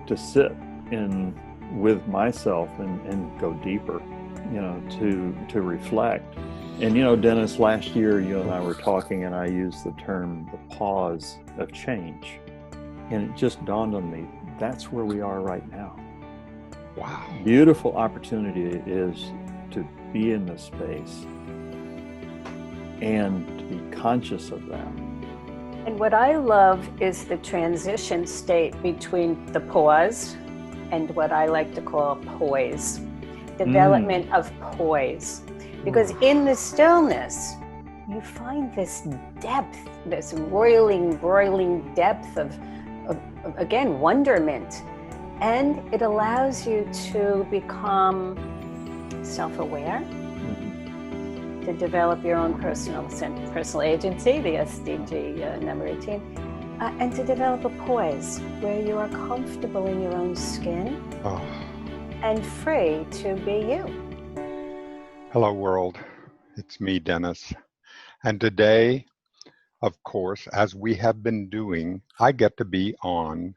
to sit in with myself and go deeper, to reflect. And Dennis, last year you and I were talking, and I used the term the pause of change, and it just dawned on me, that's where we are right now. Wow. Beautiful opportunity it is to be in this space and to be conscious of that. And what I love is the transition state between the pause and what I like to call poise, development of poise. Because in the stillness, you find this depth, this roiling, broiling depth of again, wonderment. And it allows you to become self-aware, to develop your own personal agency, the SDG number 18, and to develop a poise where you are comfortable in your own skin and free to be you. Hello, world. It's me, Dennis. And today, of course, as we have been doing, I get to be on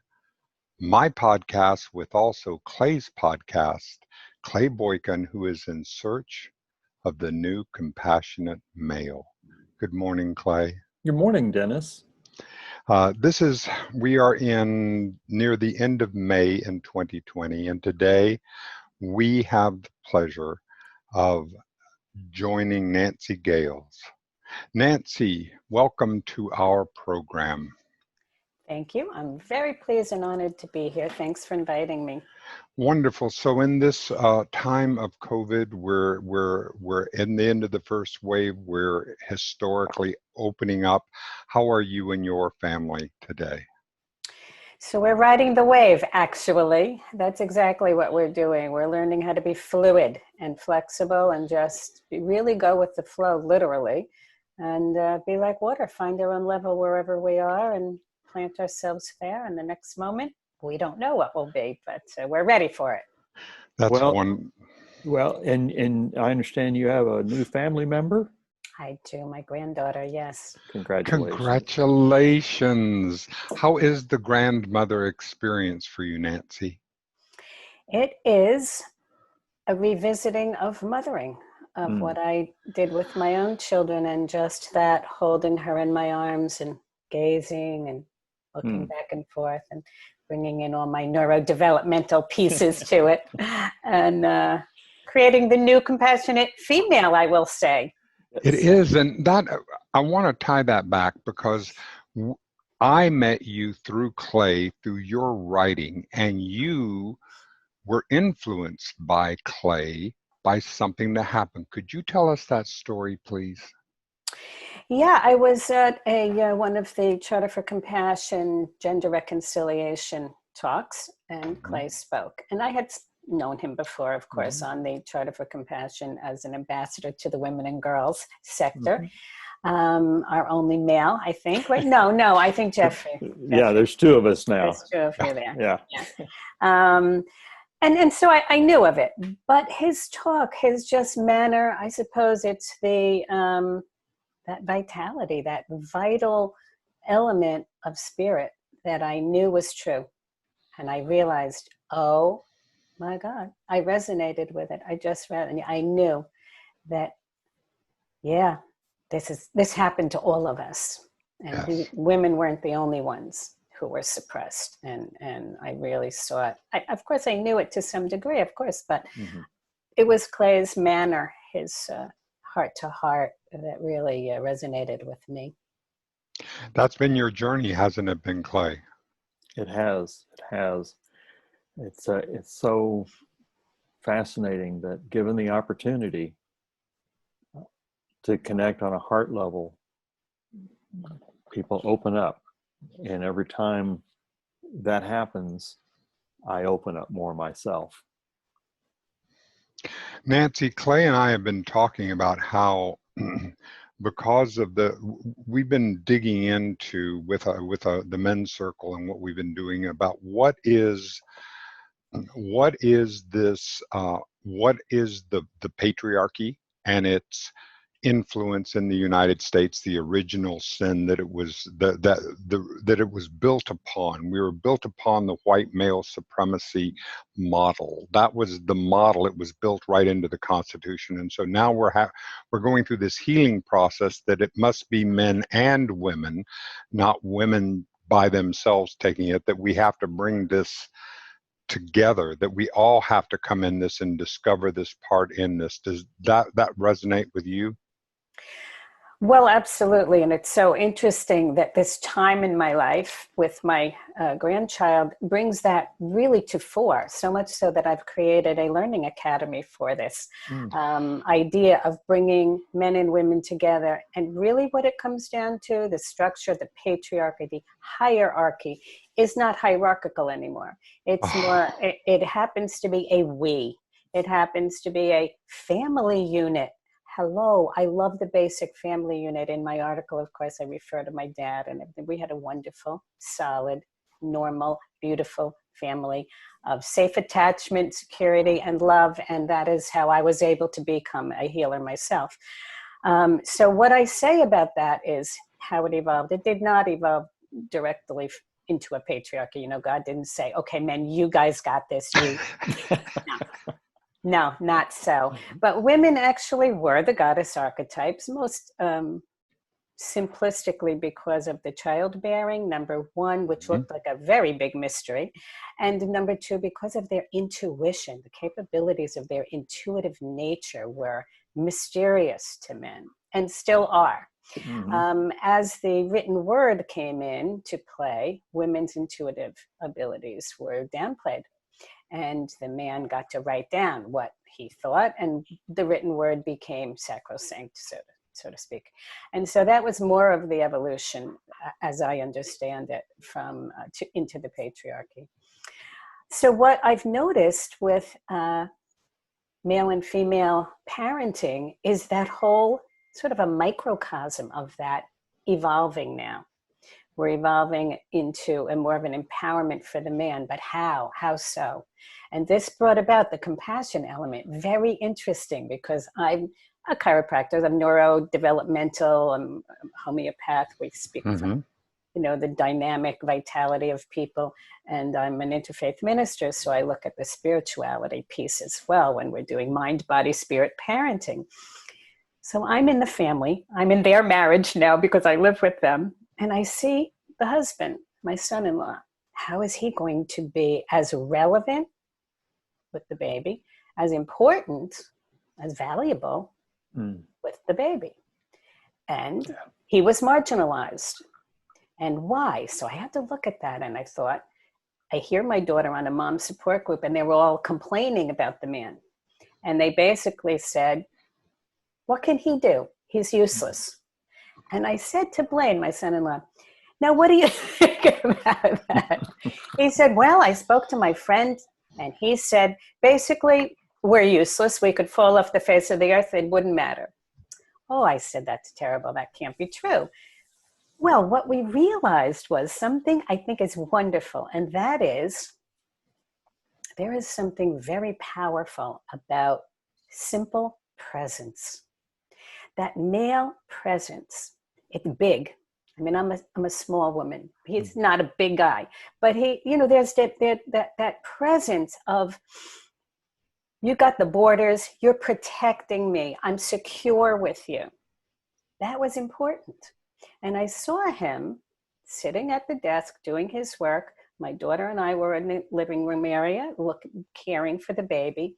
my podcast with also Clay's podcast, Clay Boykin, who is in search of the new compassionate male. Good morning, Clay. Good morning, Dennis. We are in near the end of May in 2020, and today we have the pleasure of joining Nancy Gahles. Nancy, welcome to our program. Thank you. I'm very pleased and honored to be here. Thanks for inviting me. Wonderful. So in this time of COVID, we're in the end of the first wave. We're historically opening up. How are you and your family today? So we're riding the wave, actually. That's exactly what we're doing. We're learning how to be fluid and flexible and just really go with the flow, literally, and be like water, find our own level wherever we are and plant ourselves there. And the next moment, we don't know what will be, but we're ready for it. That's one. Well, and I understand you have a new family member? I do, my granddaughter, yes. Congratulations. Congratulations. How is the grandmother experience for you, Nancy? It is a revisiting of mothering, of what I did with my own children, and just that holding her in my arms and gazing and looking back and forth and bringing in all my neurodevelopmental pieces to it, and creating the new compassionate female, I will say. It is, and that I want to tie that back because I met you through Clay, through your writing, and you were influenced by Clay by something that happened. Could you tell us that story, please? Yeah, I was at one of the Charter for Compassion Gender Reconciliation talks, and Clay spoke. And I had known him before, of course, on the Charter for Compassion as an ambassador to the women and girls sector. Our only male, I think. Right? No, I think Jeffrey. Yeah, there's two of us now. There's two of you there. Yeah. And so I knew of it. But his talk, his just manner, I suppose it's the that vitality, that vital element of spirit that I knew was true. And I realized, oh my God, I resonated with it. I just read, and I knew that, yeah, this happened to all of us. And Yes. Women weren't the only ones who were suppressed. And I really saw it. Of course, I knew it to some degree, of course, but it was Clay's manner, his heart to heart, that really resonated with me. That's been your journey, hasn't it been, Clay? It has. It's so fascinating that given the opportunity to connect on a heart level, people open up. And every time that happens, I open up more myself. Nancy, Clay and I have been talking about how because of we've been digging into with the men's circle and what we've been doing about what is the patriarchy and its influence in the United States, the original sin that it was that it was built upon. We were built upon the white male supremacy model. That was the model. It was built right into the Constitution. And so now we're going through this healing process that it must be men and women, not women by themselves taking it, that we have to bring this together, that we all have to come in this and discover this part in this. Does that resonate with you? Well, absolutely. And it's so interesting that this time in my life with my grandchild brings that really to fore, so much so that I've created a learning academy for this idea of bringing men and women together. And really what it comes down to, the structure, the patriarchy, the hierarchy, is not hierarchical anymore. It's more, it happens to be a we. It happens to be a family unit. Hello, I love the basic family unit. In my article, of course, I refer to my dad, and we had a wonderful, solid, normal, beautiful family of safe attachment, security, and love. And that is how I was able to become a healer myself. So what I say about that is how it evolved. It did not evolve directly into a patriarchy. You know, God didn't say, okay, men, you guys got this. You. No, not so. But women actually were the goddess archetypes, most simplistically because of the childbearing, number one, which looked like a very big mystery. And number two, because of their intuition, the capabilities of their intuitive nature were mysterious to men and still are. As the written word came in to play, women's intuitive abilities were downplayed. And the man got to write down what he thought, and the written word became sacrosanct, so to speak. And so that was more of the evolution, as I understand it, from into the patriarchy. So what I've noticed with male and female parenting is that whole sort of a microcosm of that evolving now. We're evolving into a more of an empowerment for the man, but how? How so? And this brought about the compassion element. Very interesting, because I'm a chiropractor, I'm neurodevelopmental, I'm homeopath. We speak from, you know, the dynamic vitality of people. And I'm an interfaith minister, so I look at the spirituality piece as well when we're doing mind, body, spirit parenting. So I'm in the family. I'm in their marriage now because I live with them. And I see the husband, my son-in-law. How is he going to be as relevant with the baby, as important, as valuable with the baby? And he was marginalized. And why? So I had to look at that. And I thought, I hear my daughter on a mom support group, and they were all complaining about the man. And they basically said, what can he do? He's useless. And I said to Blaine, my son-in-law, now what do you think about that? He said, well, I spoke to my friend, and he said, basically, we're useless. We could fall off the face of the earth. It wouldn't matter. Oh, I said, that's terrible. That can't be true. Well, what we realized was something I think is wonderful, and that is there is something very powerful about simple presence. That male presence, it's big. I mean, I'm a small woman. He's not a big guy, but he, you know, there's that presence of, you got the borders, you're protecting me, I'm secure with you. That was important. And I saw him sitting at the desk doing his work. My daughter and I were in the living room area, caring for the baby.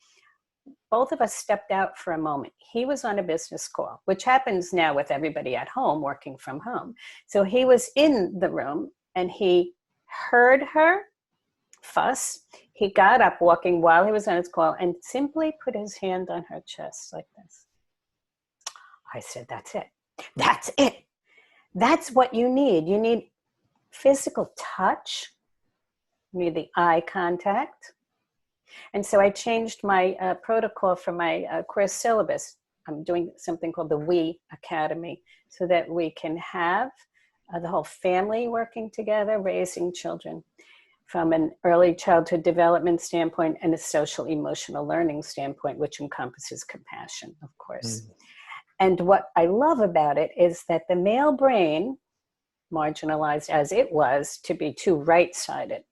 Both of us stepped out for a moment. He was on a business call, which happens now with everybody at home, working from home. So he was in the room and he heard her fuss. He got up walking while he was on his call and simply put his hand on her chest like this. I said, that's it. That's it. That's what you need. You need physical touch. You need the eye contact. And so I changed my protocol for my course syllabus. I'm doing something called the We Academy so that we can have the whole family working together, raising children from an early childhood development standpoint and a social emotional learning standpoint, which encompasses compassion, of course. And what I love about it is that the male brain, marginalized as it was to be too right-sided,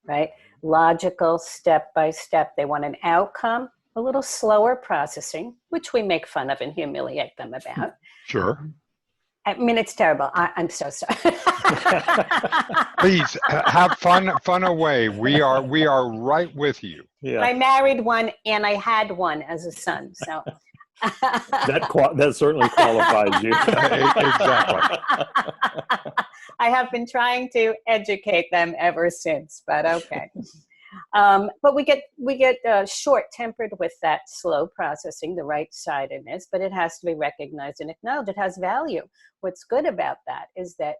right? Logical, step by step. They want an outcome, a little slower processing, which we make fun of and humiliate them about. Sure. I mean, it's terrible. I'm so sorry. Please have fun away. We are right with you. Yeah, I married one and I had one as a son. So that certainly qualifies you. Exactly. I have been trying to educate them ever since, but okay. But we get short-tempered with that slow processing, the right-sidedness, but it has to be recognized and acknowledged. It has value. What's good about that is that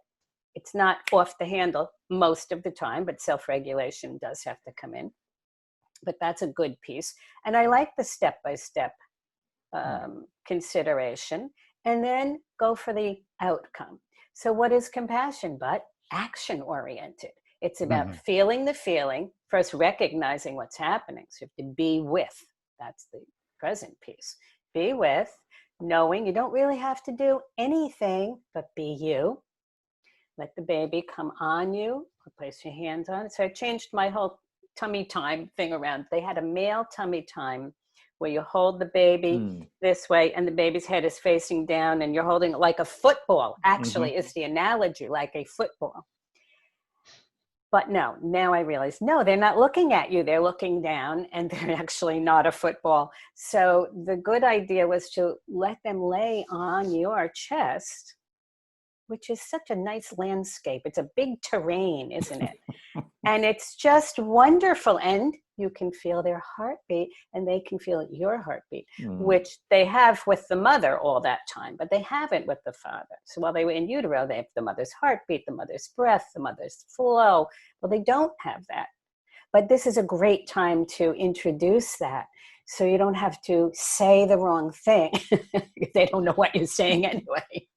it's not off the handle most of the time, but self-regulation does have to come in. But that's a good piece. And I like the step-by-step consideration, and then go for the outcome. So what is compassion but action-oriented? It's about feeling the feeling, first recognizing what's happening. So you have to be with. That's the present piece. Be with, knowing you don't really have to do anything but be you. Let the baby come on you, or place your hands on it. So I changed my whole tummy time thing around. They had a male tummy time where you hold the baby this way and the baby's head is facing down and you're holding it like a football. Actually, is the analogy, like a football. But no, now I realize, no, they're not looking at you. They're looking down and they're actually not a football. So the good idea was to let them lay on your chest, which is such a nice landscape. It's a big terrain, isn't it? And it's just wonderful. And you can feel their heartbeat and they can feel your heartbeat, which they have with the mother all that time, but they haven't with the father. So while they were in utero, they have the mother's heartbeat, the mother's breath, the mother's flow. Well, they don't have that. But this is a great time to introduce that. So you don't have to say the wrong thing. They don't know what you're saying anyway.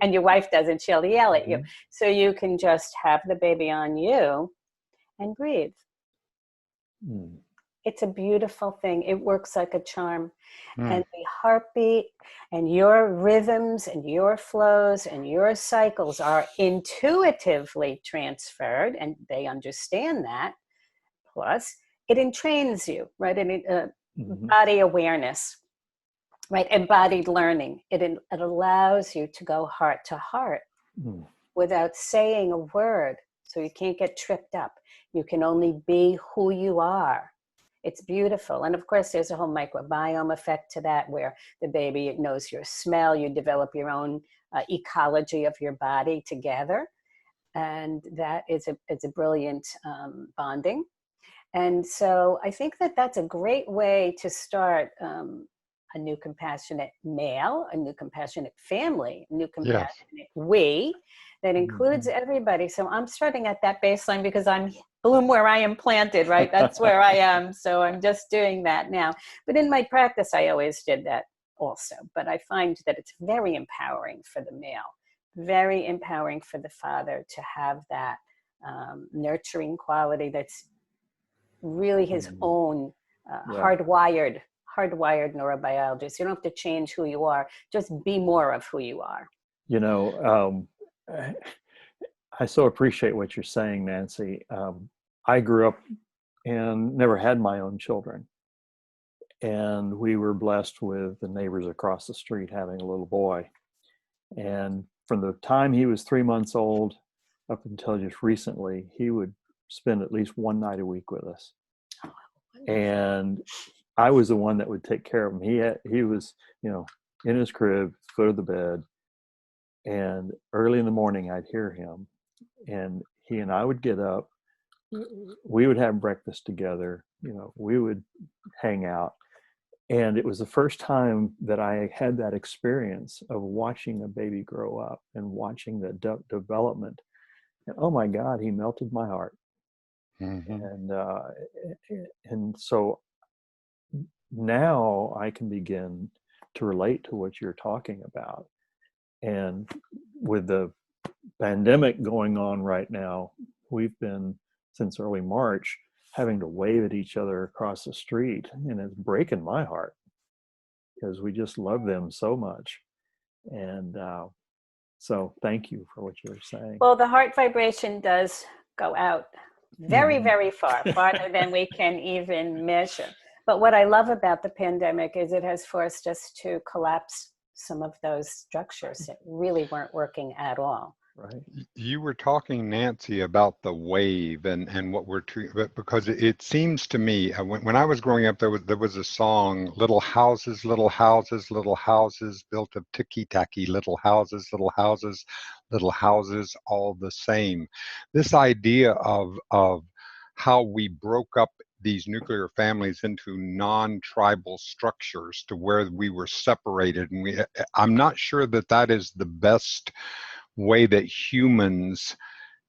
And your wife doesn't, she'll yell at you. So you can just have the baby on you and breathe. It's a beautiful thing. It works like a charm. And the heartbeat and your rhythms and your flows and your cycles are intuitively transferred, and they understand that. Plus, it entrains you, right? And body awareness, right? Embodied learning. It allows you to go heart to heart without saying a word. So you can't get tripped up. You can only be who you are. It's beautiful. And of course, there's a whole microbiome effect to that, where the baby knows your smell. You develop your own ecology of your body together. And that is a brilliant bonding. And so I think that that's a great way to start a new compassionate male, a new compassionate family, a new compassionate we that includes everybody. So I'm starting at that baseline because I'm bloom where I am planted, right? That's where I am. So I'm just doing that now. But in my practice, I always did that also. But I find that it's very empowering for the male, very empowering for the father to have that nurturing quality that's really his own hardwired neurobiology. So you don't have to change who you are, just be more of who you are. You know, I so appreciate what you're saying, Nancy. I grew up and never had my own children. And we were blessed with the neighbors across the street having a little boy. And from the time he was 3 months old up until just recently, he would spend at least one night a week with us. And I was the one that would take care of him. He was, in his crib, foot of the bed. And early in the morning, I'd hear him. And he and I would get up. We would have breakfast together. We would hang out. And it was the first time that I had that experience of watching a baby grow up and watching the development. And oh my God, he melted my heart. And so now I can begin to relate to what you're talking about. And with the pandemic going on right now, we've been, since early March, having to wave at each other across the street. And it's breaking my heart because we just love them so much. And so thank you for what you were saying. Well, the heart vibration does go out very, very far, farther than we can even measure. But what I love about the pandemic is it has forced us to collapse some of those structures that really weren't working at all. Right. You were talking, Nancy, about the wave and what we're treating, because it seems to me when I was growing up, there was a song, little houses, little houses, little houses built of ticky-tacky, little houses, little houses, little houses, all the same. This idea of how we broke up these nuclear families into non-tribal structures to where we were separated, and I'm not sure that that is the best way that humans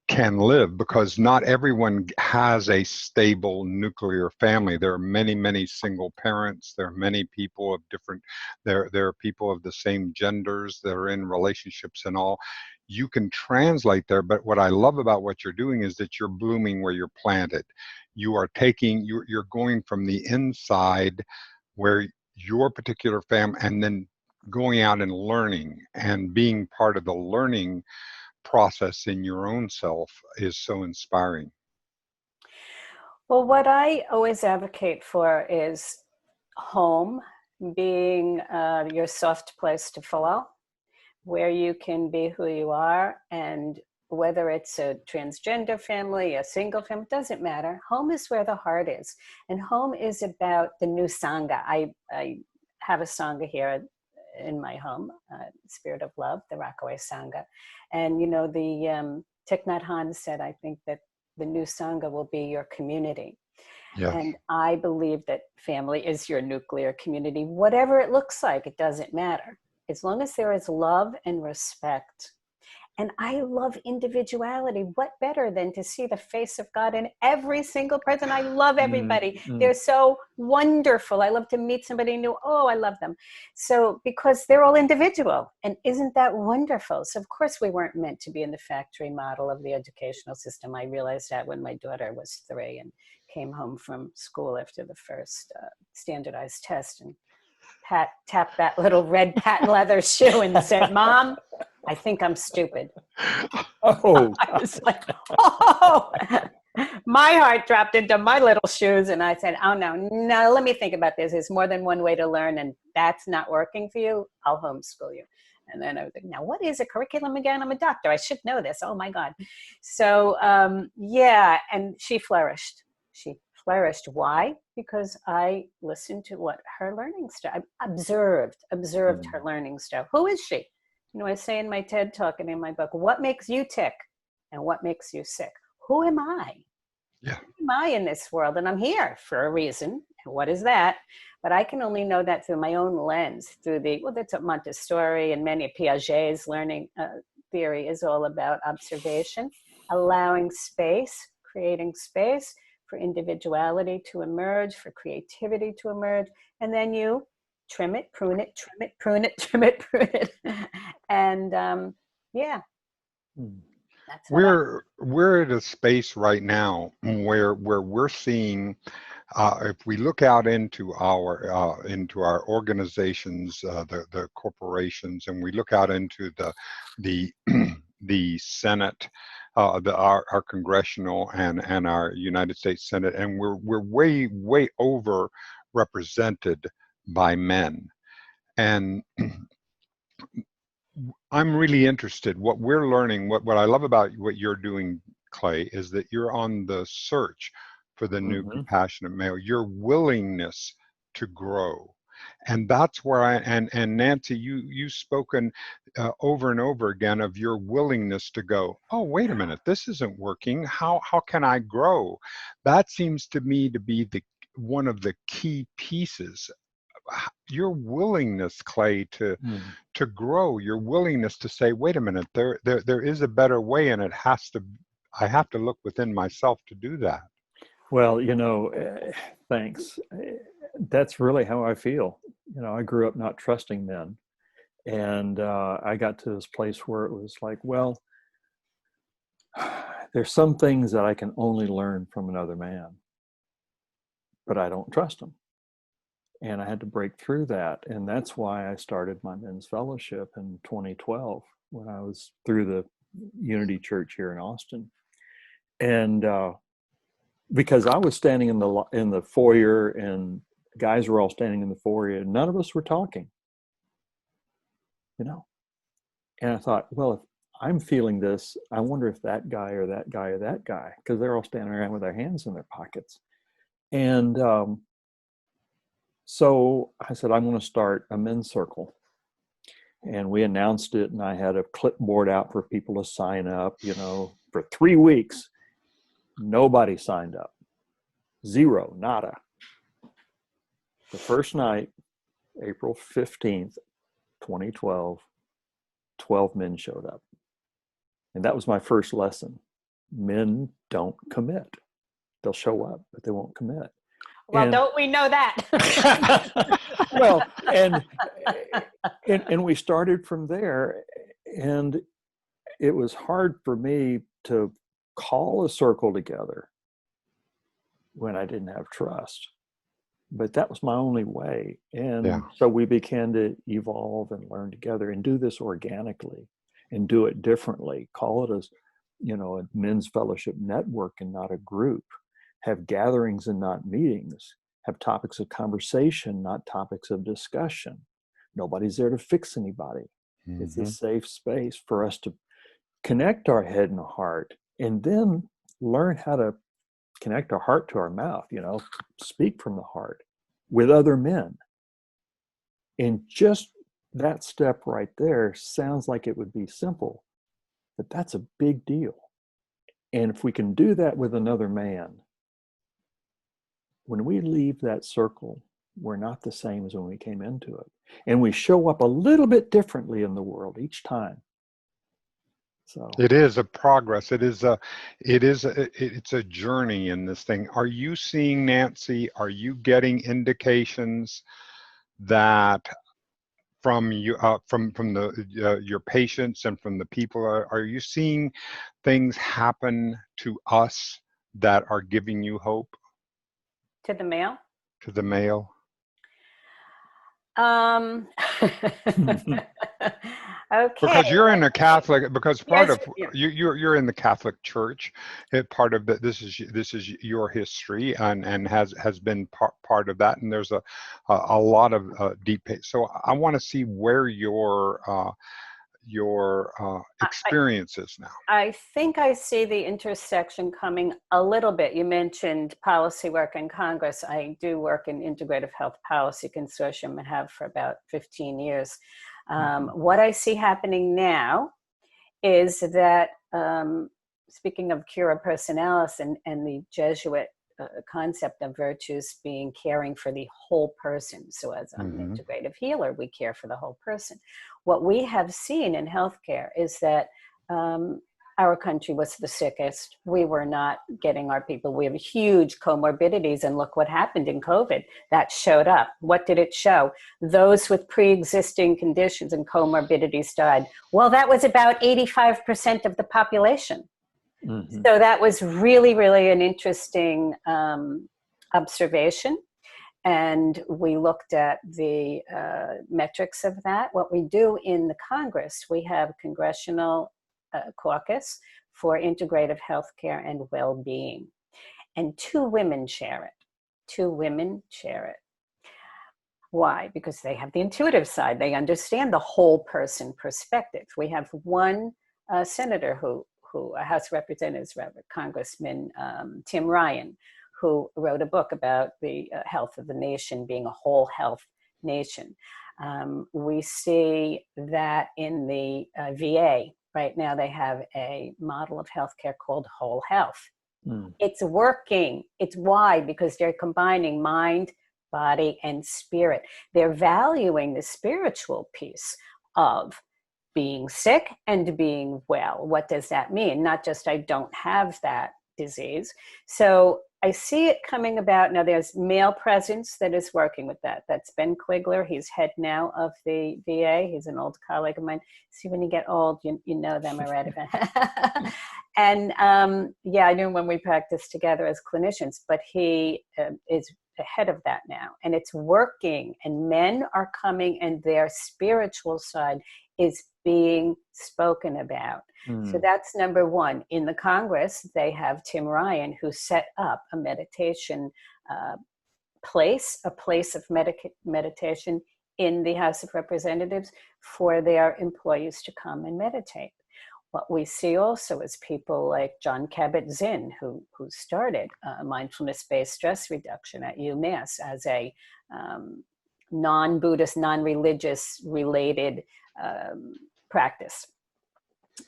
can live, because not everyone has a stable nuclear family. There are many, many single parents. There are many people of different, there are people of the same genders that are in relationships and all. You can translate there, but what I love about what you're doing is that you're blooming where you're planted. You are taking, you're going from the inside where your particular family, and then going out and learning and being part of the learning process in your own self is so inspiring. Well, what I always advocate for is home being your soft place to fall, where you can be who you are. And whether it's a transgender family, a single family, doesn't matter. Home is where the heart is. And home is about the new Sangha. I have a Sangha here in my home, Spirit of Love, the Rockaway Sangha. And, you know, the Thich Nhat Hanh said, I think that the new Sangha will be your community. Yes. And I believe that family is your nuclear community. Whatever it looks like, it doesn't matter. As long as there is love and respect. And I love individuality. What better than to see the face of God in every single person? I love everybody. They're so wonderful. I love to meet somebody new. Oh, I love them. So, because they're all individual. And isn't that wonderful? So, of course, we weren't meant to be in the factory model of the educational system. I realized that when my daughter was 3 and came home from school after the first standardized test, and Pat tapped that little red patent leather shoe and said, Mom, I think I'm stupid. Oh, I was like, oh, my heart dropped into my little shoes. And I said, oh, no, let me think about this. There's more than one way to learn, and that's not working for you. I'll homeschool you. And then I was like, now, what is a curriculum again? I'm a doctor. I should know this. Oh, my God. So, yeah, and she flourished. She flourished. Why? Because I listened to what her learning style, I observed her learning style. Who is she? You know, I say in my TED Talk and in my book, what makes you tick and what makes you sick? Who am I? Yeah. Who am I in this world? And I'm here for a reason. And what is that? But I can only know that through my own lens, through that's what Montessori and many Piaget's learning theory is all about: observation, allowing space, creating space for individuality to emerge, for creativity to emerge. And then you trim it, prune it, trim it, prune it, trim it, prune it. And yeah, that's what we're at a space right now where we're seeing, if we look out into our organizations, the corporations, and we look out into the the Senate, our congressional and our United States Senate, and we're way over represented by men. And I'm really interested. What we're learning, what I love about what you're doing, Clay, is that you're on the search for the new compassionate male, your willingness to grow. And that's where and Nancy, you've spoken over and over again of your willingness to go, oh, wait a minute, this isn't working. How can I grow? That seems to me to be one of the key pieces. Your willingness, Clay, to grow, your willingness to say, wait a minute, there is a better way, and I have to look within myself to do that. Well, you know, thanks. That's really how I feel. You know, I grew up not trusting men, and I got to this place where it was like, well, there's some things that I can only learn from another man, but I don't trust them. And I had to break through that. And that's why I started my men's fellowship in 2012 when I was through the Unity Church here in Austin. And because I was standing in the foyer and guys were all standing in the foyer and none of us were talking, you know. And I thought, well, if I'm feeling this, I wonder if that guy or that guy or that guy, because they're all standing around with their hands in their pockets. And so I said, I'm going to start a men's circle. And we announced it, and I had a clipboard out for people to sign up, you know, for 3 weeks. Nobody signed up. Zero, nada. The first night, April 15th, 2012, 12 men showed up. And that was my first lesson. Men don't commit. They'll show up, but they won't commit. Well, don't we know that? Well, and we started from there, and it was hard for me to call a circle together when I didn't have trust. But that was my only way. And so we began to evolve and learn together and do this organically and do it differently. Call it as, you know, a men's fellowship network and not a group. Have gatherings and not meetings. Have topics of conversation, not topics of discussion. Nobody's there to fix anybody. Mm-hmm. It's a safe space for us to connect our head and heart, and then learn how to connect our heart to our mouth, you know, speak from the heart with other men. And just that step right there sounds like it would be simple, but that's a big deal. And if we can do that with another man, when we leave that circle, we're not the same as when we came into it. And we show up a little bit differently in the world each time. So it is a progress. It's a journey in this thing. Are you seeing, Nancy, are you getting indications that from you, from your patients and from the people, are you seeing things happen to us that are giving you hope? To the male? To the male? Okay. Because you're in a Catholic, because part of you're in the Catholic Church. Part of this is your history and has been part of that. And there's a lot of deep. So I want to see where your experiences now. I think I see the intersection coming a little bit. You mentioned policy work in Congress. I do work in Integrative Health Policy Consortium and have for about 15 years. What I see happening now is that, speaking of cura personalis and the Jesuit concept of virtues being caring for the whole person. So as an integrative healer, we care for the whole person. What we have seen in healthcare is that our country was the sickest. We were not getting our people. We have huge comorbidities, and look what happened in COVID. That showed up. What did it show? Those with pre-existing conditions and comorbidities died. Well, that was about 85% of the population. So that was really, really an interesting observation. And we looked at the metrics of that. What we do in the Congress, we have Congressional Caucus for Integrative Healthcare and Well-Being. And 2 women chair it. 2 women chair it. Why? Because they have the intuitive side. They understand the whole person perspective. We have one senator who a House of Representatives, Congressman Tim Ryan, who wrote a book about the health of the nation being a whole health nation. We see that in the VA. Right now they have a model of healthcare called whole health. It's working. It's why? Because they're combining mind, body, and spirit. They're valuing the spiritual piece of being sick and being well. What does that mean? Not just I don't have that disease. So I see it coming about. Now there's male presence that is working with that. That's Ben Quigler. He's head now of the VA. He's an old colleague of mine. See, when you get old, you know them already. And yeah, I knew when we practiced together as clinicians, but he is ahead of that now, and it's working, and men are coming, and their spiritual side is being spoken about. So that's number one. In the Congress, they have Tim Ryan, who set up a meditation place of meditation in the House of Representatives for their employees to come and meditate. What we see also is people like John Kabat-Zinn, who started mindfulness-based stress reduction at UMass as a non-Buddhist, non-religious related practice.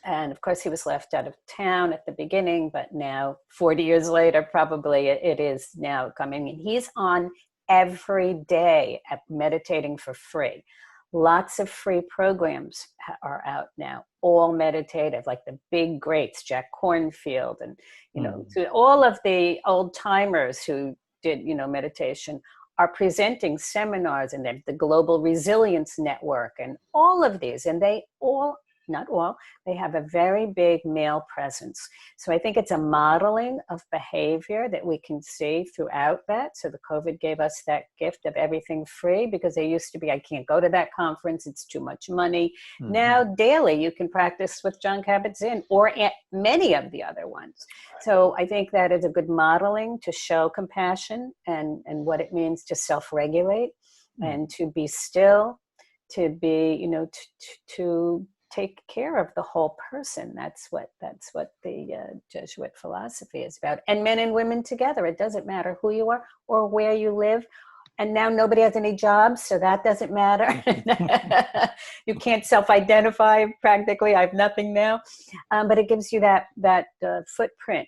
And of course, he was left out of town at the beginning, but now 40 years later, probably it is now coming. And he's on every day at meditating for free. Lots of free programs are out now, all meditative, like the big greats, Jack Kornfield, and, you know, all of the old timers who did, you know, meditation are presenting seminars, and the Global Resilience Network and all of these, and they all, not all, they have a very big male presence. So I think it's a modeling of behavior that we can see throughout that. So the COVID gave us that gift of everything free, because they used to be, I can't go to that conference, it's too much money. Now daily you can practice with John Kabat-Zinn or many of the other ones. So I think that is a good modeling to show compassion and what it means to self-regulate and to be still, to be, you know, to take care of the whole person. That's what the Jesuit philosophy is about. And men and women together. It doesn't matter who you are or where you live. And now nobody has any jobs, so that doesn't matter. You can't self-identify practically. I have nothing now, but it gives you that footprint,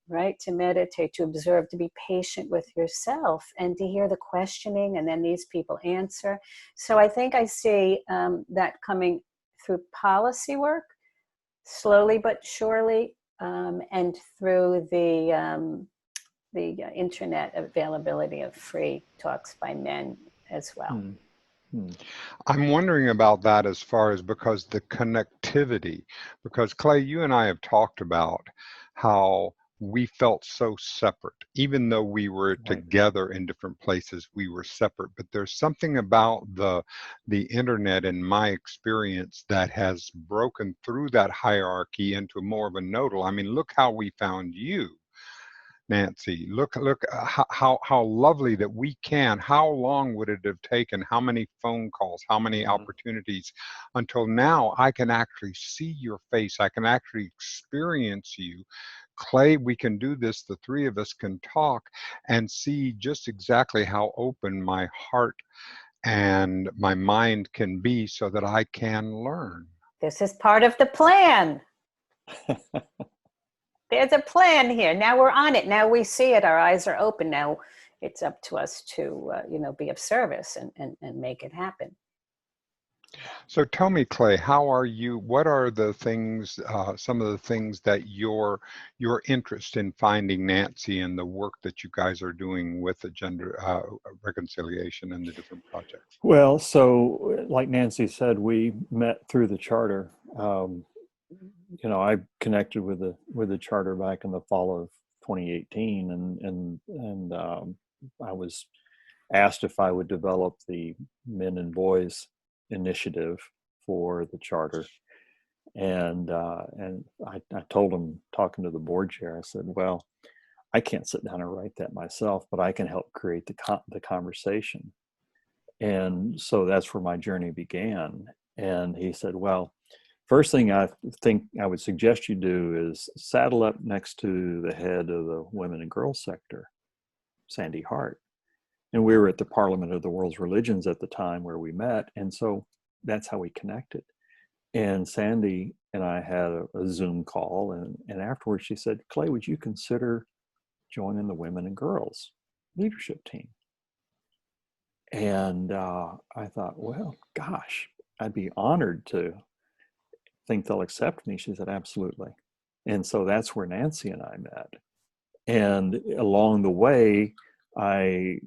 right? To meditate, to observe, to be patient with yourself, and to hear the questioning, and then these people answer. So I think I see that coming through policy work, slowly but surely, and through the internet availability of free talks by men as well. I'm wondering about that as far as, because the connectivity, because Clay, you and I have talked about how we felt so separate, even though we were together in different places, we were separate. But there's something about the internet, in my experience, that has broken through that hierarchy into more of a nodal. I mean, look how we found you, Nancy. Look how lovely that we can. How long would it have taken? How many phone calls? How many opportunities until now I can actually see your face? I can actually experience you. Clay, we can do this. The three of us can talk and see just exactly how open my heart and my mind can be, so that I can learn. This is part of the plan. There's a plan here. Now we're on it. Now we see it. Our eyes are open. Now it's up to us to, you know, be of service and make it happen. So tell me, Clay, how are you? What are the things, some of the things that your interest in finding Nancy and the work that you guys are doing with the gender reconciliation and the different projects? Well, so like Nancy said, we met through the charter. You know, I connected with the charter back in the fall of 2018, and I was asked if I would develop the Men and Boys initiative for the charter, and I told him, talking to the board chair, I said, well, I can't sit down and write that myself, but I can help create the conversation. And so that's where my journey began. And he said, well, first thing I think I would suggest you do is saddle up next to the head of the women and girls sector, Sandy Hart. And we were at the Parliament of the World's Religions at the time where we met. And so that's how we connected. And Sandy and I had a Zoom call. And afterwards she said, Clay, would you consider joining the women and girls leadership team? And I thought, well, gosh, I'd be honored to think they'll accept me. She said, absolutely. And so that's where Nancy and I met. And along the way, I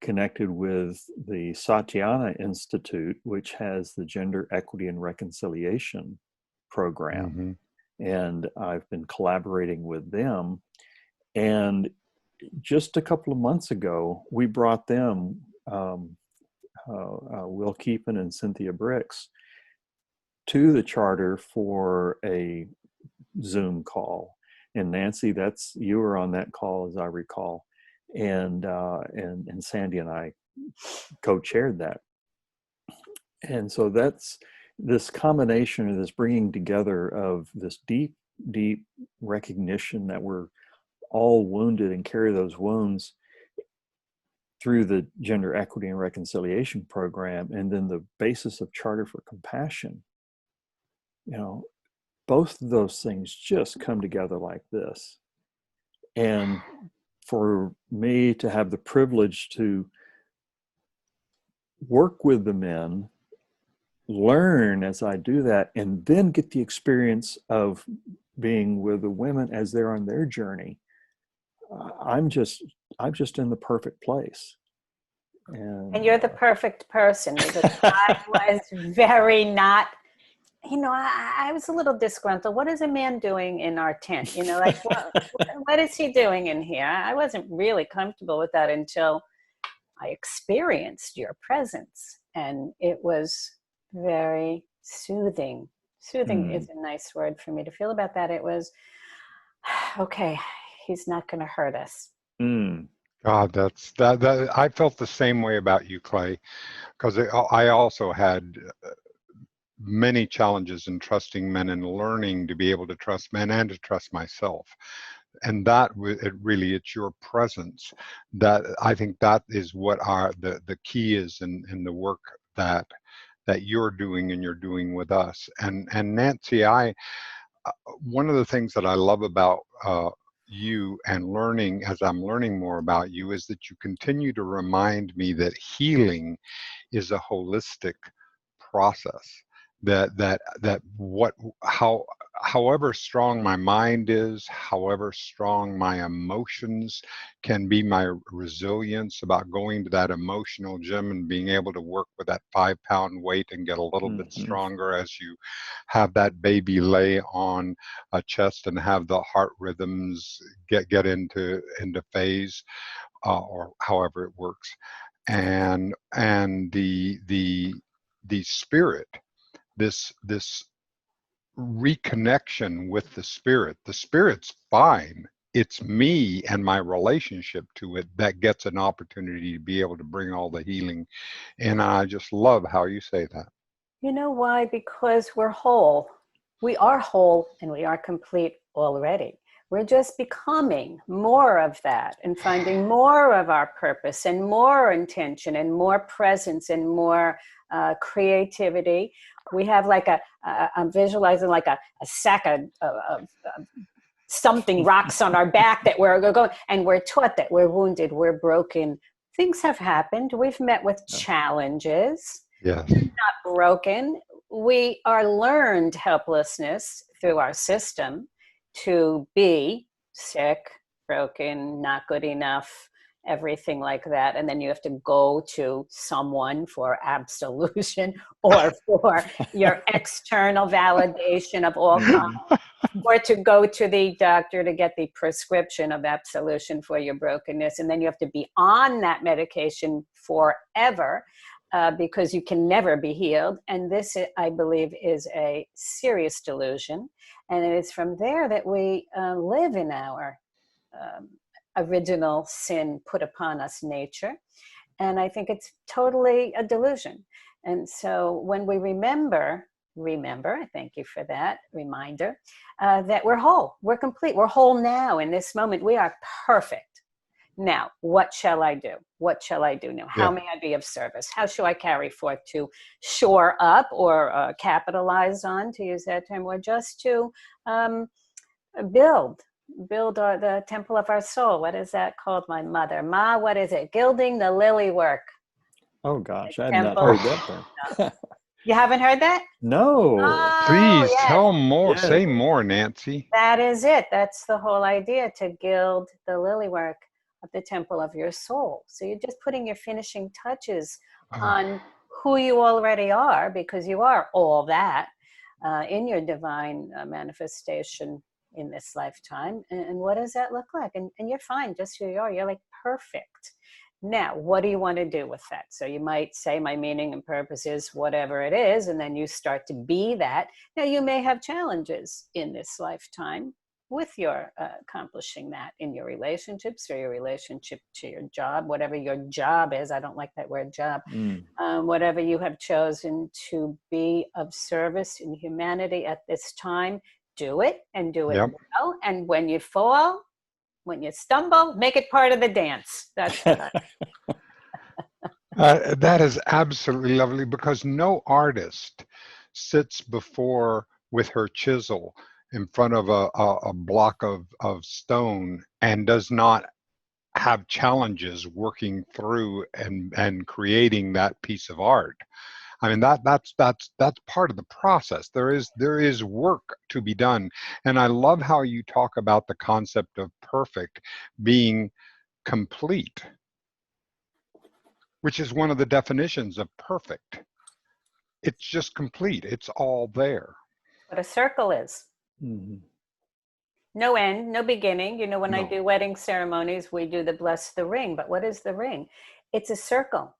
connected with the Satyana Institute, which has the Gender Equity and Reconciliation program. and I've been collaborating with them. And just a couple of months ago, we brought them, Will Keepin and Cynthia Bricks, to the charter for a Zoom call. And Nancy, you were on that call, as I recall, and Sandy and I co-chaired that. And so that's this combination of this bringing together of this deep, deep recognition that we're all wounded and carry those wounds through the Gender Equity and Reconciliation Program, and then the basis of Charter for Compassion. Both of those things just come together like this. And for me to have the privilege to work with the men, learn as I do that, and then get the experience of being with the women as they're on their journey, I'm just in the perfect place. And you're the perfect person, because I was very not, I was a little disgruntled. What is a man doing in our tent? What is he doing in here? I wasn't really comfortable with that until I experienced your presence. And it was very soothing. Soothing is a nice word for me to feel about that. It was, okay, he's not going to hurt us. God, that. I felt the same way about you, Clay, because I also had many challenges in trusting men and learning to be able to trust men and to trust myself. And that it's your presence that I think that is what the key is in the work that you're doing and you're doing with us. And Nancy, one of the things that I love about you and learning as I'm learning more about you is that you continue to remind me that healing is a holistic process. However strong my mind is, however strong my emotions can be, my resilience about going to that emotional gym and being able to work with that 5-pound weight and get a little bit stronger as you have that baby lay on a chest and have the heart rhythms get into phase, or however it works, and the spirit, this reconnection with the spirit's fine. It's me and my relationship to it that gets an opportunity to be able to bring all the healing. And I just love how you say that. You know why? Because we're whole. We are whole and we are complete already. We're just becoming more of that and finding more of our purpose and more intention and more presence and more creativity. We have like I'm visualizing like a sack of something rocks on our back that we're going, and we're taught that we're wounded, we're broken. Things have happened. We've met with challenges. Yes. Not broken. We are learned helplessness through our system to be sick, broken, not good enough, everything like that. And then you have to go to someone for absolution or for your external validation of all kinds, or to go to the doctor to get the prescription of absolution for your brokenness. And then you have to be on that medication forever. Because you can never be healed. And this, I believe, is a serious delusion. And it is from there that we live in our original sin put upon us nature. And I think it's totally a delusion. And so when we remember, I thank you for that reminder, that we're whole, we're complete, we're whole now in this moment. We are perfect. Now, what shall I do? What shall I do now? How may I be of service? How shall I carry forth to shore up or capitalize on, to use that term, or just to build the temple of our soul? What is that called? My mother. Ma, what is it? Gilding the lily work. Oh, gosh, I had not heard that term. You haven't heard that? No. Oh, please yes. tell more. Yes. Say more, Nancy. That is it. That's the whole idea, to gild the lily work of the temple of your soul. So you're just putting your finishing touches on who you already are, because you are all that. in your divine manifestation in this lifetime. And what does that look like? And you're fine just who you are. You're like perfect. Now, what do you want to do with that? So you might say, my meaning and purpose is whatever it is, and then you start to be that. Now, you may have challenges in this lifetime with your accomplishing that in your relationships or your relationship to your job, whatever your job is. I don't like that word job. Whatever you have chosen to be of service in humanity at this time, do it and do it well. And when you fall, when you stumble, make it part of the dance. That's what that is absolutely lovely, because no artist sits before with her chisel in front of a block of stone and does not have challenges working through and creating that piece of art. I mean, that's part of the process. There is work to be done. And I love how you talk about the concept of perfect being complete, which is one of the definitions of perfect. It's just complete. It's all there. a circle is. No end, no beginning. You know, when I do wedding ceremonies, we do the bless the ring. But what is the ring? It's a circle.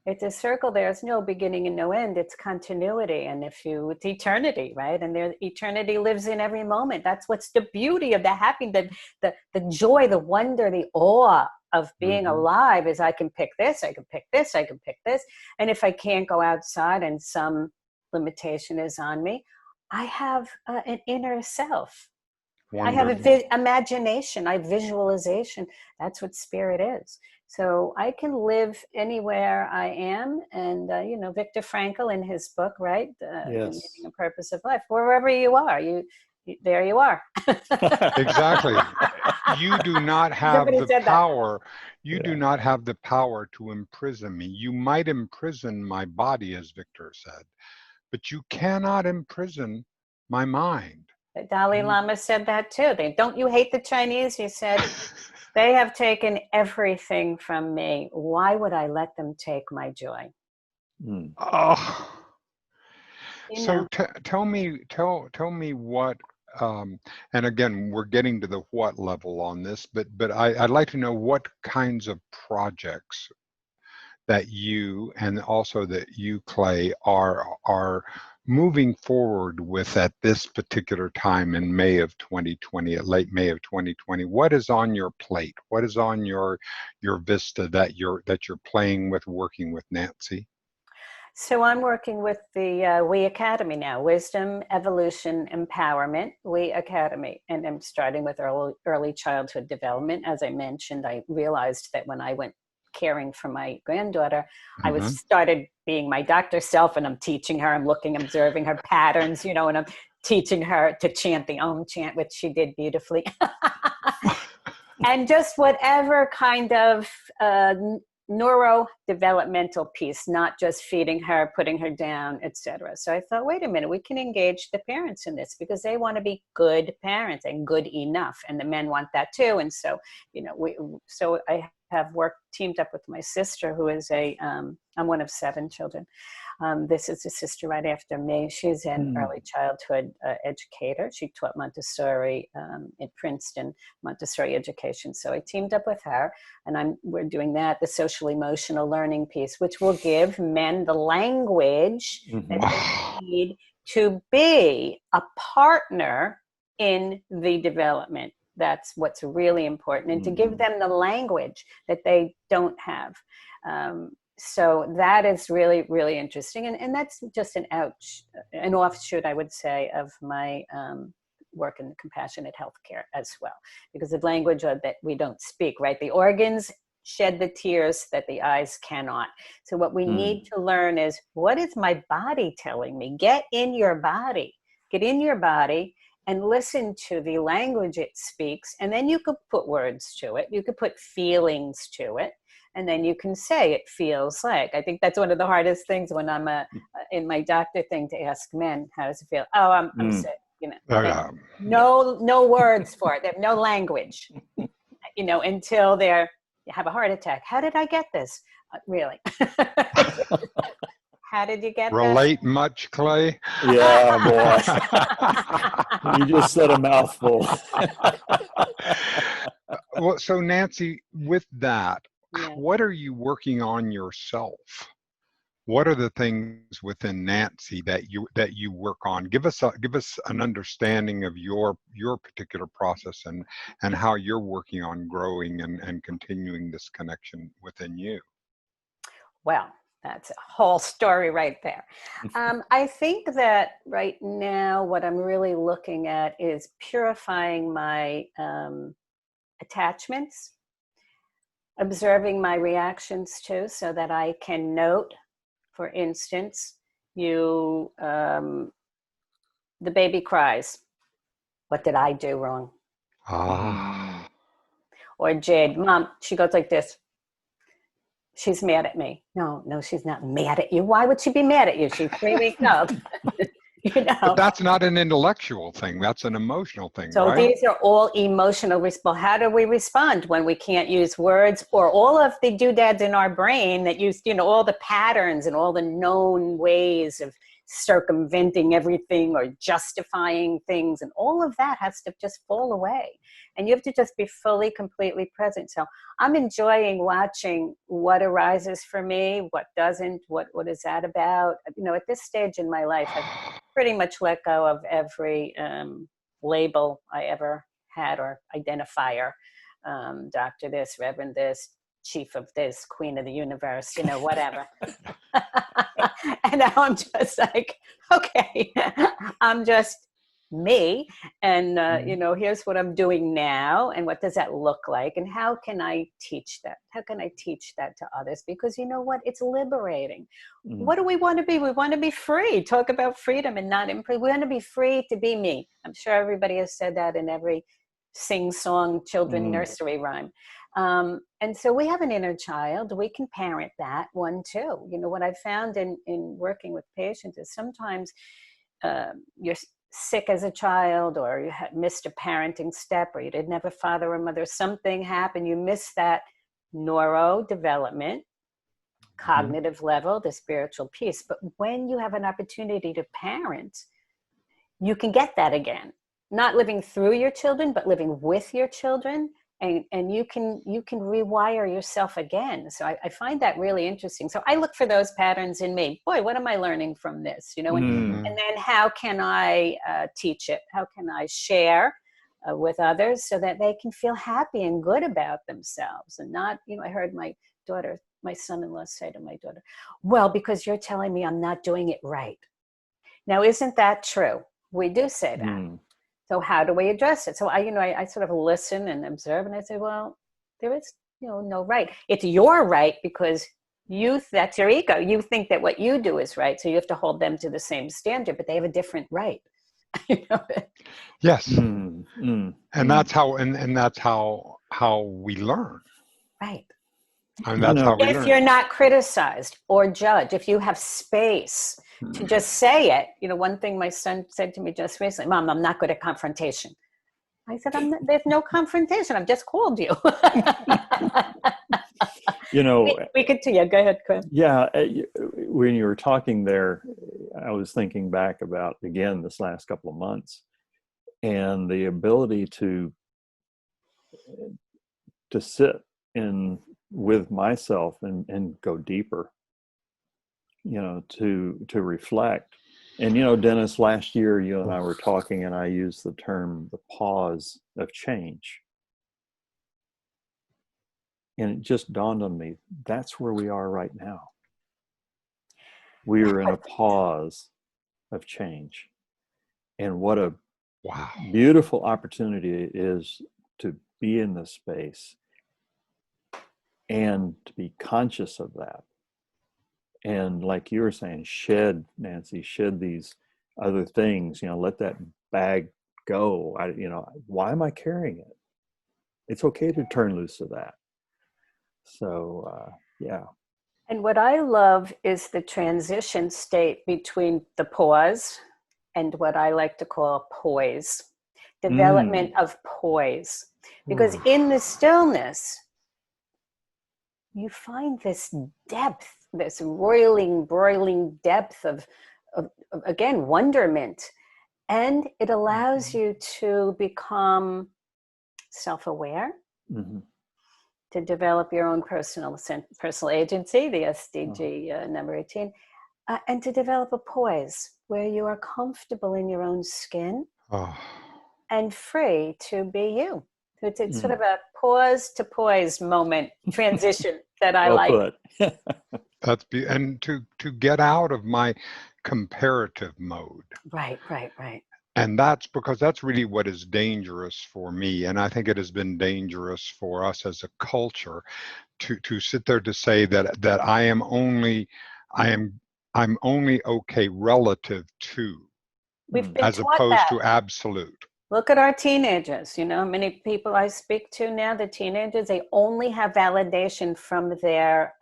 It's a circle. There's no beginning and no end. It's continuity. And it's eternity, right? And eternity lives in every moment. That's what's the beauty of the happiness, the joy, the wonder, the awe of being alive is I can pick this, I can pick this, I can pick this. And if I can't go outside and some limitation is on me, I have an inner self. Wonderful. I have imagination, I have visualization. That's what spirit is. So I can live anywhere I am. And, Viktor Frankl in his book, right? The Meaning and Purpose of Life, wherever you are, there you are. Exactly. You do not have the power. You do not have the power to imprison me. You might imprison my body, as Viktor said, but you cannot imprison my mind. The Dalai Lama said that too. Don't you hate the Chinese? He said, they have taken everything from me. Why would I let them take my joy? Oh. So tell me what, and again, we're getting to the what level on this, but I'd like to know what kinds of projects that you and also that you, Clay, are moving forward with at this particular time in May of 2020, late May of 2020. What is on your plate? What is on your vista that you're playing with, working with Nancy? So I'm working with the We Academy now, Wisdom, Evolution, Empowerment, We Academy. And I'm starting with early childhood development. As I mentioned, I realized that when I went caring for my granddaughter, I started being my doctor self, and I'm teaching her, I'm observing her patterns, and I'm teaching her to chant the Om chant, which she did beautifully. And just whatever kind of neurodevelopmental piece, not just feeding her, putting her down, etc. So I thought, wait a minute, we can engage the parents in this because they want to be good parents and good enough, and the men want that too. And so, so I have teamed up with my sister, who is I'm one of 7 children. This is a sister right after me. She's an early childhood educator. She taught Montessori at Princeton, Montessori education. So I teamed up with her, and we're doing that, the social emotional learning piece, which will give men the language that they need to be a partner in the development. That's what's really important, and to give them the language that they don't have. So that is really, really interesting. And that's just an offshoot, I would say, of my work in compassionate healthcare as well, because of language that we don't speak, right? The organs shed the tears that the eyes cannot. So what we need to learn is, what is my body telling me? Get in your body and listen to the language it speaks. And then you could put words to it. You could put feelings to it. And then you can say it feels like. I think that's one of the hardest things when I'm in my doctor thing, to ask men, how does it feel? Oh, I'm sick. No words for it. They have no language, until they have a heart attack. How did I get this? Really? How did you get Relate much, Clay? Yeah, boy. You just said a mouthful. Well, so Nancy, with that, Yeah. what are you working on yourself? What are the things within Nancy that you work on? Give us an understanding of your particular process and how you're working on growing and continuing this connection within you. Well, that's a whole story right there. I think that right now what I'm really looking at is purifying my attachments, observing my reactions too, so that I can note, for instance, the baby cries. What did I do wrong? Ah. Or Jade, Mom, she goes like this. She's mad at me. No, she's not mad at you. Why would she be mad at you? She's 3 weeks old. But that's not an intellectual thing. That's an emotional thing, So right? these are all emotional response. How do we respond when we can't use words, or all of the doodads in our brain that use, all the patterns and all the known ways of circumventing everything or justifying things, and all of that has to just fall away. And you have to just be fully, completely present. So I'm enjoying watching what arises for me, what doesn't, what is that about? At this stage in my life, I've pretty much let go of every label I ever had, or identifier. Doctor this, Reverend this, chief of this, queen of the universe, whatever. And now I'm just like, okay, I'm just me. And, here's what I'm doing now. And what does that look like? And how can I teach that? How can I teach that to others? Because you know what? It's liberating. What do we want to be? We want to be free. Talk about freedom and not we want to be free to be me. I'm sure everybody has said that in every sing-song children nursery rhyme. And so we have an inner child. We can parent that one too. What I've found in working with patients is sometimes you're sick as a child, or you missed a parenting step, or you didn't have a father or mother, something happened, you missed that neurodevelopment, cognitive level, the spiritual piece. But when you have an opportunity to parent, you can get that again, not living through your children, but living with your children. And you can rewire yourself again. So I find that really interesting. So I look for those patterns in me. Boy, what am I learning from this? And then how can I teach it? How can I share with others so that they can feel happy and good about themselves, and not, I heard my son-in-law say to my daughter, well, because you're telling me I'm not doing it right. Now, isn't that true? We do say that. So how do we address it? So I sort of listen and observe, and I say, well, there is, no right. It's your right because that's your ego. You think that what you do is right. So you have to hold them to the same standard, but they have a different right. Yes. And that's how, and that's how we learn. Right. And that's how we learn. If you're not criticized or judged, if you have space to just say it. one thing my son said to me just recently, Mom, I'm not good at confrontation. I said, there's no confrontation. I've just called you. We continue. Go ahead, Quinn. Yeah. When you were talking there, I was thinking back about, again, this last couple of months, and the ability to sit with myself and go deeper, to reflect. And, Dennis, last year, you and I were talking, and I used the term, the pause of change. And it just dawned on me, that's where we are right now. We are in a pause of change. And what a beautiful opportunity it is to be in this space and to be conscious of that. And like you were saying, Nancy, shed these other things, let that bag go. Why am I carrying it? It's okay to turn loose of that. So, yeah. And what I love is the transition state between the pause and what I like to call poise, development of poise. Because in the stillness, you find this depth this roiling, broiling depth of again, wonderment. And it allows you to become self-aware, to develop your own personal agency, the SDG number 18, and to develop a poise where you are comfortable in your own skin and free to be you. It's sort of a pause to poise moment transition that I like. Put. And to get out of my comparative mode. Right. And that's because that's really what is dangerous for me. And I think it has been dangerous for us as a culture to sit there to say that I'm only okay relative to, We've been as taught opposed that. to absolute. Look at our teenagers. You know, many people I speak to now, the teenagers, they only have validation from their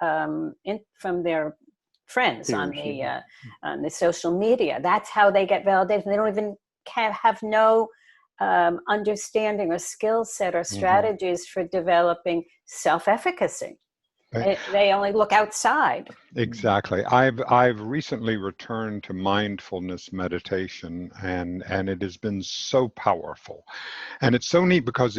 friends on the social media. That's how they get validation. They don't even have no understanding or skill set or strategies for developing self-efficacy. They only look outside. Exactly. I've recently returned to mindfulness meditation, and it has been so powerful, and it's so neat because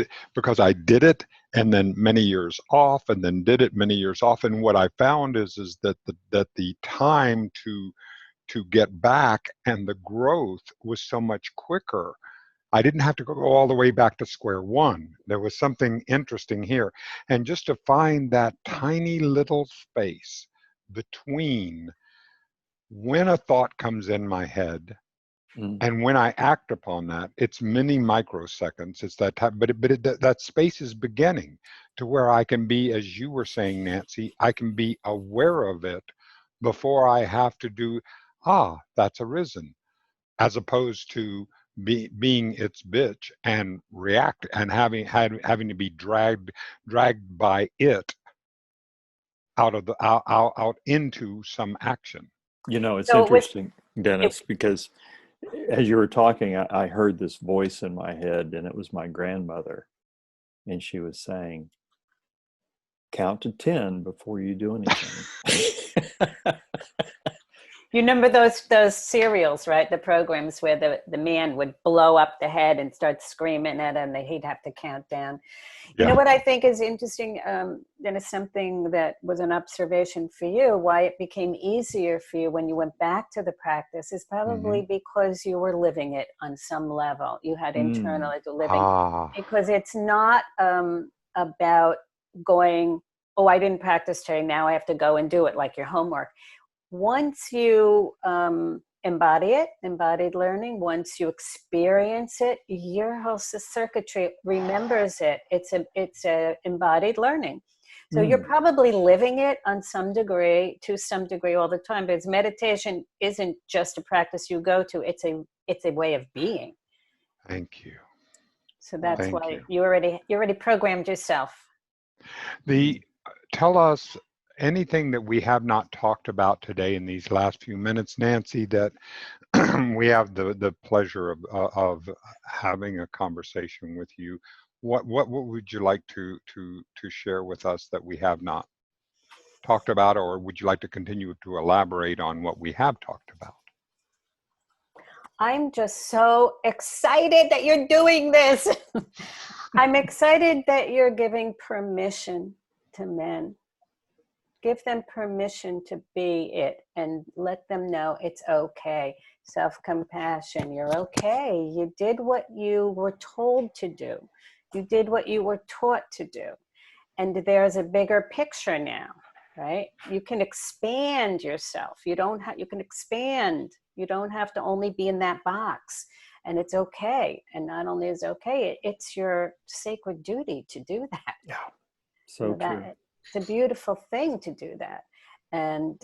I did it and then many years off, and then did it many years off, and what I found is that the time to get back and the growth was so much quicker. I didn't have to go all the way back to square one. There was something interesting here. And just to find that tiny little space between when a thought comes in my head and when I act upon that, it's many microseconds. It's that time, but that space is beginning to where I can be, as you were saying, Nancy, I can be aware of it before I have to do, that's arisen, as opposed to being its bitch and react and having to be dragged by it out into some action. You know, it's interesting, Dennis, because as you were talking, I heard this voice in my head, and it was my grandmother, and she was saying, "Count to 10 before you do anything." You remember those serials, right? The programs where the man would blow up the head and start screaming at him, and he'd have to count down. You know what I think is interesting, and it's something that was an observation for you, why it became easier for you when you went back to the practice is probably because you were living it on some level. You had internal living. Because it's not about going, I didn't practice today, now I have to go and do it like your homework. Once you embodied learning, once you experience it, your whole circuitry remembers it. It's a embodied learning. So you're probably living it on some degree, to some degree all the time, because meditation isn't just a practice you go to, it's a way of being. Thank you. So that's why you already programmed yourself. Tell us anything that we have not talked about today in these last few minutes, Nancy, that we have the pleasure of having a conversation with you. What would you like to share with us that we have not talked about, or would you like to continue to elaborate on what we have talked about? I'm just so excited that you're doing this. I'm excited that you're giving permission to men. Give them permission to be it and let them know it's okay. Self-compassion, you're okay. You did what you were told to do. You did what you were taught to do. And there's a bigger picture now, right? You can expand yourself. You can expand. You don't have to only be in that box. And it's okay. And not only is it okay, it's your sacred duty to do that. Yeah, so true. It's a beautiful thing to do that. And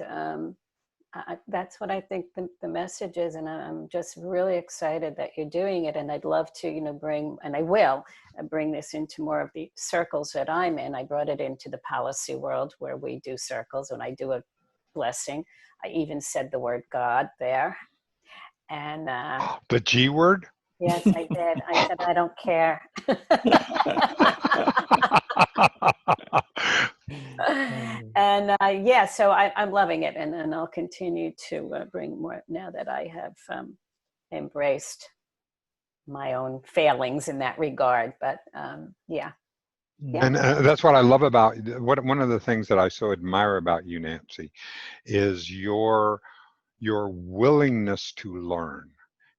that's what I think the message is. And I'm just really excited that you're doing it. And I'd love to, bring, and I will bring this into more of the circles that I'm in. I brought it into the policy world where we do circles. When I do a blessing, I even said the word God there. And the G word? Yes, I did. I said, I don't care. And And yeah, so I'm loving it, and I'll continue to bring more now that I have embraced my own failings in that regard. But yeah. And that's what I love about one of the things that I so admire about you, Nancy, is your willingness to learn.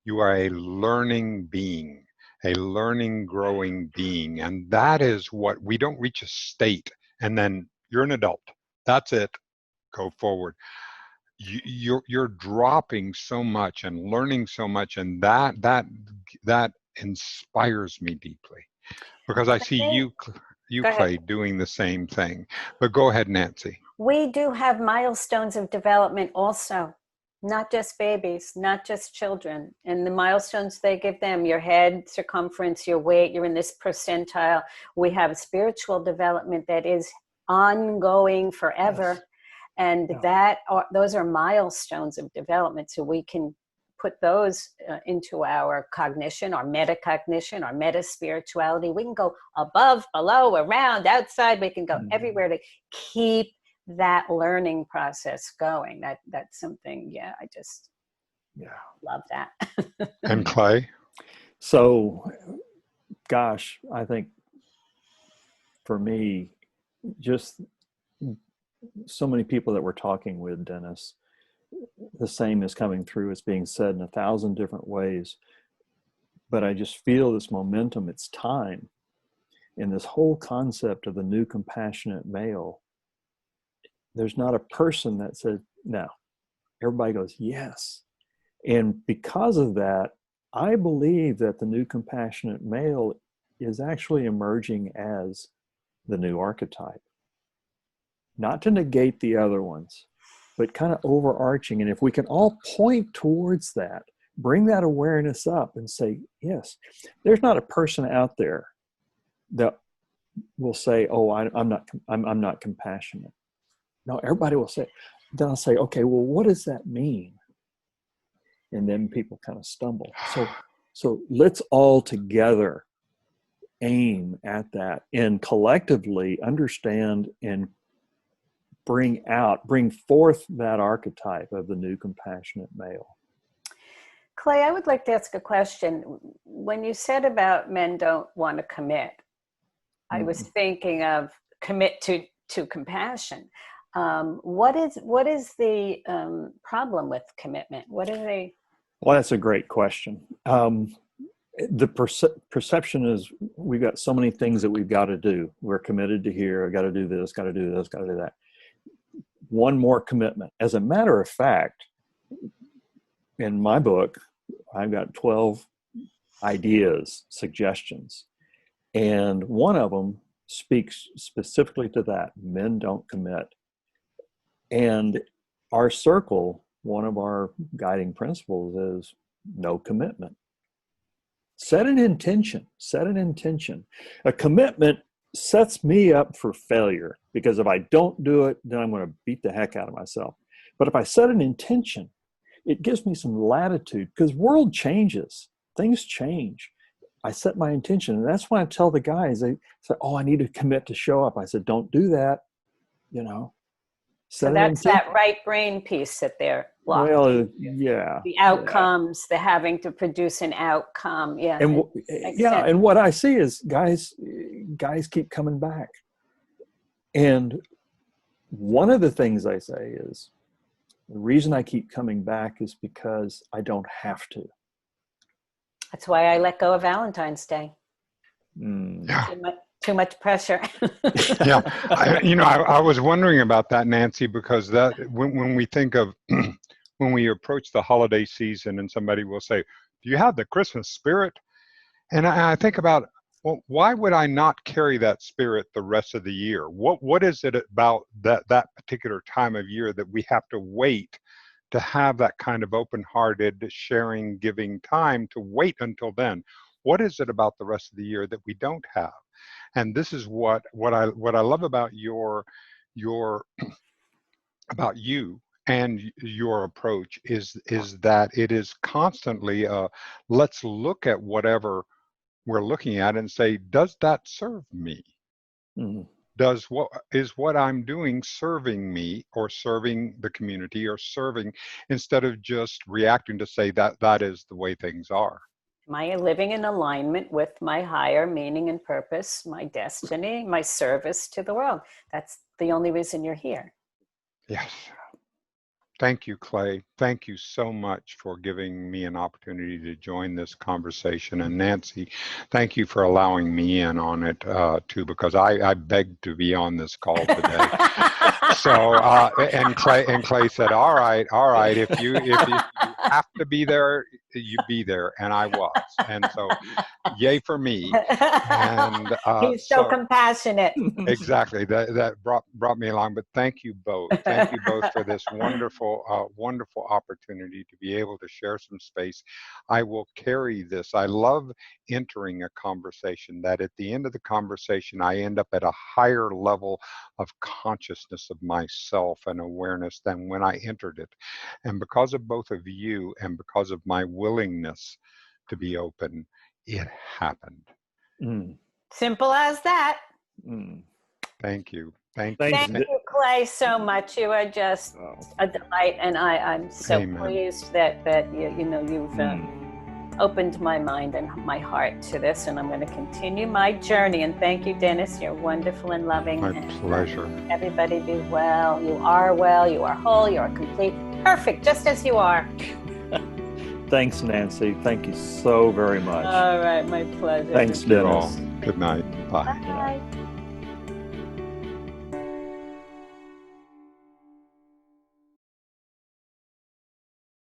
You are a learning being, a learning, growing being, and that is what we don't reach a state and then you're an adult. That's it. Go forward. You're dropping so much and learning so much, and that inspires me deeply because I see you, Clay, doing the same thing. But go ahead, Nancy. We do have milestones of development also, not just babies, not just children. And the milestones they give them, your head circumference, your weight, you're in this percentile. We have spiritual development that is ongoing forever. Yes. And those are milestones of development. So we can put those into our cognition, our metacognition, our meta-spirituality. We can go above, below, around, outside. We can go everywhere to keep that learning process going. That's something, I just love that. And Clay? So, gosh, I think for me, just so many people that we're talking with, Dennis, the same is coming through. It's being said in 1,000 different ways. But I just feel this momentum. It's time. And this whole concept of the new compassionate male, there's not a person that said no. Everybody goes, yes. And because of that, I believe that the new compassionate male is actually emerging as the new archetype. Not to negate the other ones, but kind of overarching. And if we can all point towards that, bring that awareness up and say, yes, there's not a person out there that will say, oh, I'm not compassionate. No, everybody will say, then I'll say, okay, well, what does that mean? And then people kind of stumble. So let's all together aim at that and collectively understand and bring forth that archetype of the new compassionate male. Clay, I would like to ask a question. When you said about men don't want to commit, I was thinking of commit to compassion. What is the problem with commitment? What are they? Well, that's a great question. The perception is we've got so many things that we've got to do. We're committed to here. I got to do this, got to do this, got to do that. One more commitment. As a matter of fact, in my book, I've got 12 ideas, suggestions. And one of them speaks specifically to that. Men don't commit. And our circle, one of our guiding principles is no commitment. Set an intention. A commitment sets me up for failure because if I don't do it, then I'm going to beat the heck out of myself. But if I set an intention, it gives me some latitude because world changes. Things change. I set my intention. And that's why I tell the guys, they say, oh, I need to commit to show up. I said, don't do that. So that's that right brain piece that they're locked. Well, yeah. The outcomes, the having to produce an outcome. Yeah. And and what I see is guys keep coming back. And one of the things I say is the reason I keep coming back is because I don't have to. That's why I let go of Valentine's Day. Yeah. Too much pressure. Yeah, I was wondering about that, Nancy, because that when we think of when we approach the holiday season, and somebody will say, "Do you have the Christmas spirit?" And I think about, well, why would I not carry that spirit the rest of the year? What is it about that particular time of year that we have to wait to have that kind of open-hearted, sharing, giving time to wait until then? What is it about the rest of the year that we don't have? And this is what I love about about you and your approach is that it is constantly let's look at whatever we're looking at and say, does that serve me? Mm-hmm. is what I'm doing serving me or serving the community or serving, instead of just reacting to say that is the way things are. Am I living in alignment with my higher meaning and purpose, my destiny, my service to the world? That's the only reason you're here. Yes. Thank you, Clay. Thank you so much for giving me an opportunity to join this conversation. And Nancy, thank you for allowing me in on it too, because I begged to be on this call today. So, and Clay said, all right, if you have to be there, you be there. And I was. And so, yay for me. And he's so compassionate. Exactly. That brought me along. But thank you both. Thank you both for this wonderful opportunity to be able to share some space. I will carry this. I love entering a conversation that at the end of the conversation, I end up at a higher level of consciousness of myself and awareness than when I entered it. And because of both of you and because of my willingness to be open, it happened. Simple as that. Thank you. Thank you, Clay, so much. You are just a delight, and I'm so pleased that you've opened my mind and my heart to this, and I'm going to continue my journey. And thank you, Dennis. You're wonderful and loving. My pleasure. Everybody be well. You are whole, you are complete, perfect, just as you are. Thanks, Nancy. Thank you so very much. All right, my pleasure. Thanks, Dennis. Good night. Bye. Bye.